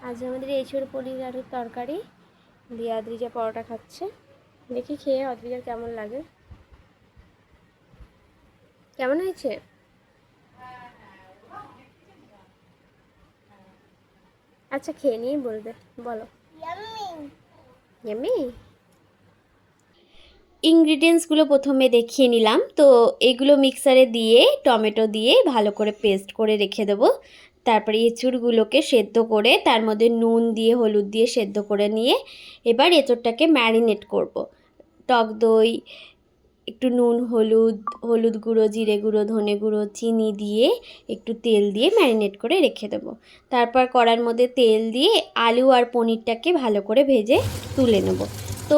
আজ আমাদের এঁচোড় পনির আলুর তরকারি দিয়ে অদ্রিজা পরোটা খাচ্ছে। দেখি খেয়ে অদ্রিজার কেমন লাগে। কেমন হয়েছে? আচ্ছা খেয়ে নিয়েই বলবে। বলো। ইয়াম্মি। ইনগ্রিডিয়েন্টসগুলো প্রথমে দেখিয়ে নিলাম। তো এগুলো মিক্সারে দিয়ে টমেটো দিয়ে ভালো করে পেস্ট করে রেখে দেবো। তারপরে এঁচুড়গুলোকে সেদ্ধ করে তার মধ্যে নুন দিয়ে হলুদ দিয়ে সেদ্ধ করে নিয়ে এবার এঁচোড়টাকে ম্যারিনেট করব। টক দই, একটু নুন, হলুদ গুঁড়ো, জিরে গুঁড়ো, ধনে গুঁড়ো, চিনি দিয়ে একটু তেল দিয়ে ম্যারিনেট করে রেখে দেবো। তারপর কড়ার মধ্যে তেল দিয়ে আলু আর পনিরটাকে ভালো করে ভেজে তুলে নেব। তো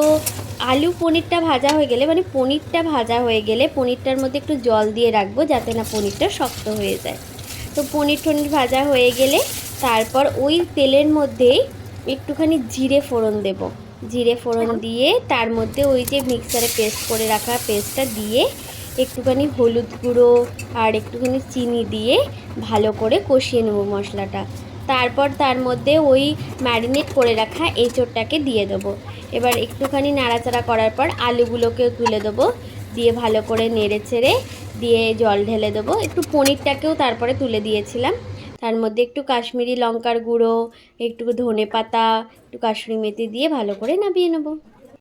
আলু পনিরটা ভাজা হয়ে গেলে পনিরটার মধ্যে একটু জল দিয়ে রাখবো যাতে না পনিরটা শক্ত হয়ে যায়। তো পনির ভাজা হয়ে গেলে তারপর ওই তেলের মধ্যেই একটুখানি জিরে ফোড়ন দেব। জিরে ফোড়ন দিয়ে তার মধ্যে ওই যে মিক্সারে পেস্ট করে রাখা পেস্টটা দিয়ে একটুখানি হলুদ গুঁড়ো আর একটুখানি চিনি দিয়ে ভালো করে কষিয়ে নেব মশলাটা। তারপর তার মধ্যে ওই ম্যারিনেট করে রাখা এঁচোড়টাকে দিয়ে দেবো। এবার একটুখানি নাড়াচাড়া করার পর আলুগুলোকেও তুলে দেবো, দিয়ে ভালো করে নেড়ে চেড়ে দিয়ে জল ঢেলে দেবো। একটু পনিরটাকেও তারপরে তুলে দিয়েছিলাম। তার মধ্যে একটু কাশ্মীরি লঙ্কার গুঁড়ো, একটু ধনে পাতা, একটু কাসুরি মেথি দিয়ে ভালো করে নামিয়ে নেব।